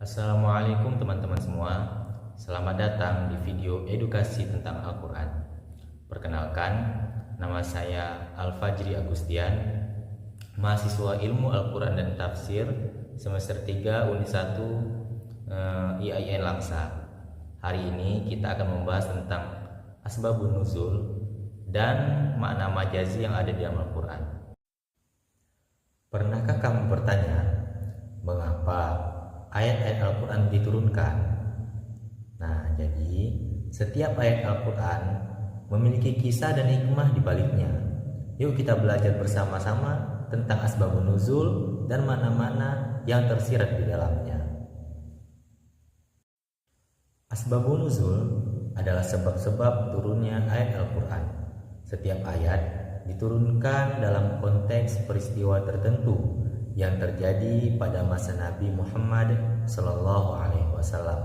Assalamualaikum teman-teman semua. Selamat datang di video edukasi tentang Al-Quran. Perkenalkan, nama saya Al-Fajri Agustian, mahasiswa ilmu Al-Quran dan Tafsir semester 3 Unit 1 IAIN Langsa. Hari ini kita akan membahas tentang asbabun nuzul dan makna majazi yang ada di dalam Al-Quran. Pernahkah kamu bertanya, mengapa ayat-ayat Al-Quran diturunkan? Nah, jadi setiap ayat Al-Quran memiliki kisah dan hikmah di baliknya. Yuk kita belajar bersama-sama tentang asbabun nuzul dan mana-mana yang tersirat di dalamnya. Asbabun nuzul adalah sebab-sebab turunnya ayat Al-Quran. Setiap ayat diturunkan dalam konteks peristiwa tertentu yang terjadi pada masa Nabi Muhammad Sallallahu Alaihi Wasallam.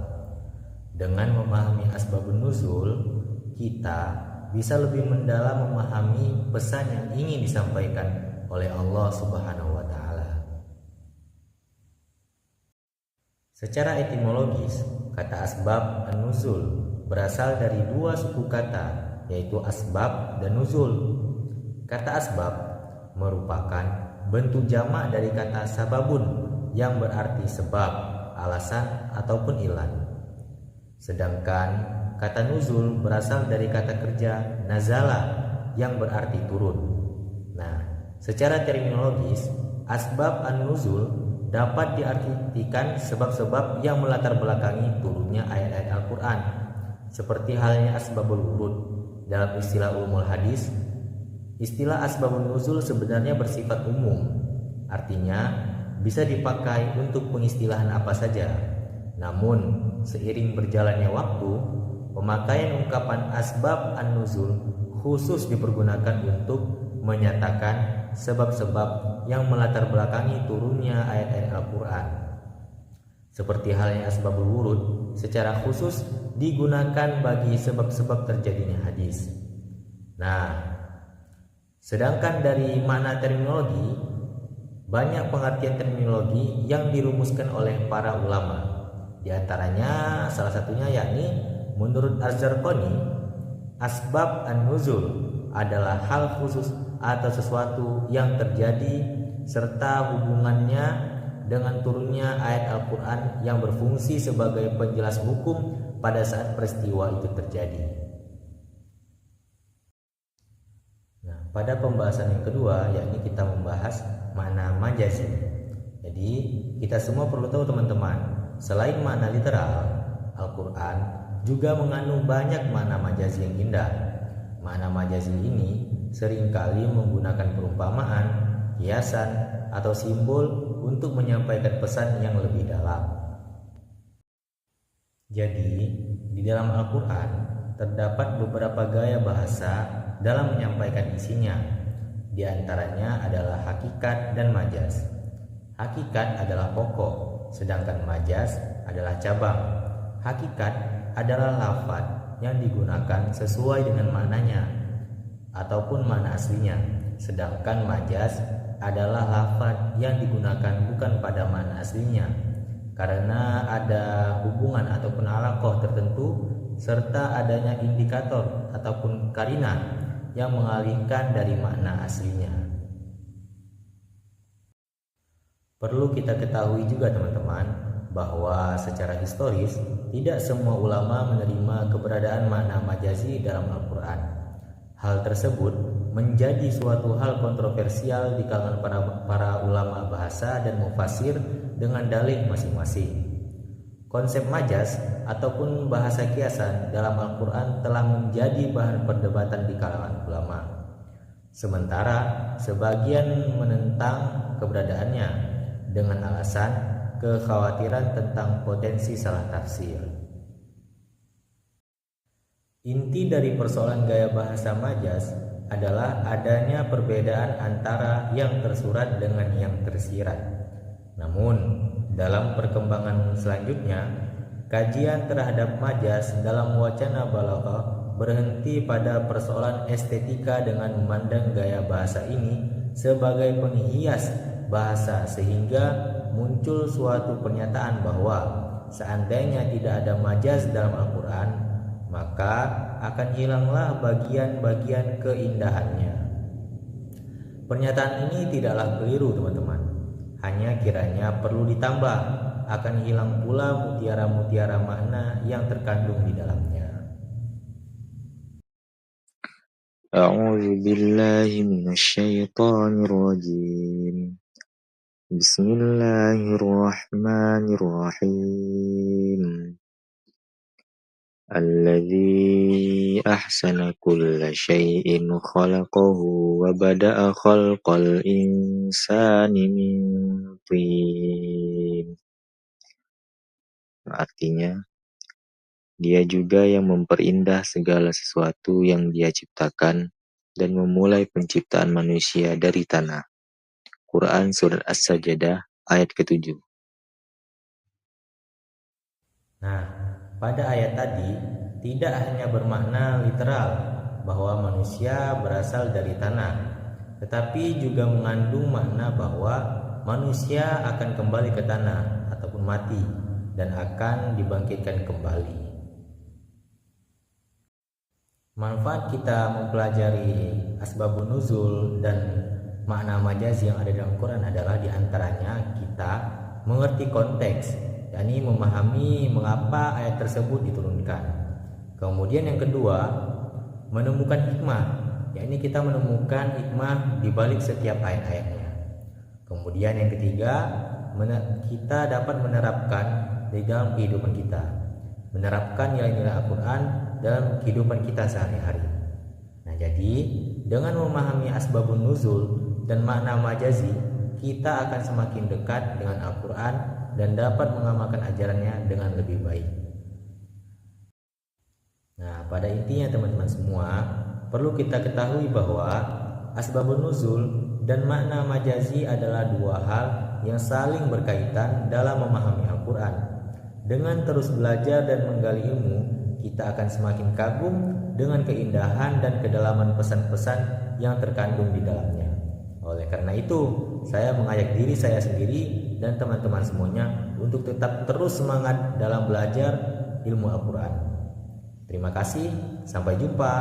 Dengan memahami asbabun nuzul, kita bisa lebih mendalam memahami pesan yang ingin disampaikan oleh Allah Subhanahu Wa Taala. Secara etimologis, kata asbab dan nuzul berasal dari dua suku kata, yaitu asbab dan nuzul. Kata asbab merupakan bentuk jamak dari kata sababun yang berarti sebab, alasan, ataupun ilan. Sedangkan kata nuzul berasal dari kata kerja nazala yang berarti turun. Nah, secara terminologis, asbab an-nuzul dapat diartikan sebab-sebab yang melatar belakangi turunnya ayat-ayat Al-Quran, seperti halnya asbabul wurud. Dalam istilah ulumul hadis, istilah asbabun nuzul sebenarnya bersifat umum, artinya bisa dipakai untuk pengistilahan apa saja. Namun, seiring berjalannya waktu, pemakaian ungkapan asbab an-nuzul khusus dipergunakan untuk menyatakan sebab-sebab yang melatar belakangi turunnya ayat-ayat Al-Quran. Seperti halnya asbabul wurud, secara khusus digunakan bagi sebab-sebab terjadinya hadis. Nah, sedangkan dari makna terminologi, banyak pengertian terminologi yang dirumuskan oleh para ulama. Di antaranya salah satunya yakni menurut Az-Zarqani, asbab an-nuzul adalah hal khusus atau sesuatu yang terjadi serta hubungannya dengan turunnya ayat Al-Quran yang berfungsi sebagai penjelas hukum pada saat peristiwa itu terjadi. Pada pembahasan yang kedua, yakni kita membahas makna majazi. Jadi kita semua perlu tahu teman-teman, selain makna literal, Al-Quran juga mengandung banyak makna majazi yang indah. Makna majazi ini seringkali menggunakan perumpamaan, kiasan, atau simbol untuk menyampaikan pesan yang lebih dalam. Jadi di dalam Al-Quran terdapat beberapa gaya bahasa dalam menyampaikan isinya. Di antaranya adalah hakikat dan majaz. Hakikat adalah pokok, sedangkan majaz adalah cabang. Hakikat adalah lafaz yang digunakan sesuai dengan maknanya ataupun makna aslinya, sedangkan majaz adalah lafaz yang digunakan bukan pada makna aslinya karena ada hubungan ataupun alaqah tertentu serta adanya indikator ataupun karina yang mengalihkan dari makna aslinya. Perlu kita ketahui juga teman-teman bahwa secara historis tidak semua ulama menerima keberadaan makna majazi dalam Al-Quran. Hal tersebut menjadi suatu hal kontroversial di kalangan para ulama bahasa dan mufassir dengan dalih masing-masing. Konsep majaz ataupun bahasa kiasan dalam Al-Quran telah menjadi bahan perdebatan di kalangan ulama. Sementara sebagian menentang keberadaannya dengan alasan kekhawatiran tentang potensi salah tafsir. Inti dari persoalan gaya bahasa majaz adalah adanya perbedaan antara yang tersurat dengan yang tersirat. Namun, dalam perkembangan selanjutnya, kajian terhadap majaz dalam wacana balaghah berhenti pada persoalan estetika dengan memandang gaya bahasa ini sebagai penghias bahasa sehingga muncul suatu pernyataan bahwa seandainya tidak ada majaz dalam Al-Quran, maka akan hilanglah bagian-bagian keindahannya. Pernyataan ini tidaklah keliru teman-teman, hanya kiranya perlu ditambah, akan hilang pula mutiara-mutiara makna yang terkandung di dalamnya. أعوذ بالله من الشيطان الرجيم بسم الله الرحمن الرحيم الذي أحسن كل شيء خلقه وبدأ خلق الإنسان من طين. Artinya, Dia juga yang memperindah segala sesuatu yang Dia ciptakan dan memulai penciptaan manusia dari tanah. Quran Surat As-Sajdah ayat ke-7. Nah, pada ayat tadi tidak hanya bermakna literal bahwa manusia berasal dari tanah, tetapi juga mengandung makna bahwa manusia akan kembali ke tanah ataupun mati dan akan dibangkitkan kembali. Manfaat kita mempelajari asbabun nuzul dan makna majazi yang ada dalam Quran adalah diantaranya kita mengerti konteks, yakni memahami mengapa ayat tersebut diturunkan. Kemudian yang kedua, menemukan hikmah, yakni kita menemukan hikmah di balik setiap ayat-ayatnya. Kemudian yang ketiga, kita dapat menerapkan di dalam kehidupan kita, menerapkan nilai-nilai Al-Quran dalam kehidupan kita sehari-hari. Nah, jadi dengan memahami asbabun nuzul dan makna majazi, kita akan semakin dekat dengan Al-Quran dan dapat mengamalkan ajarannya dengan lebih baik. Nah, pada intinya teman-teman semua, perlu kita ketahui bahwa asbabun nuzul dan makna majazi adalah dua hal yang saling berkaitan dalam memahami Al-Quran. Dengan terus belajar dan menggali ilmu, kita akan semakin kagum dengan keindahan dan kedalaman pesan-pesan yang terkandung di dalamnya. Oleh karena itu, saya mengajak diri saya sendiri dan teman-teman semuanya untuk tetap terus semangat dalam belajar ilmu Al-Quran. Terima kasih, sampai jumpa.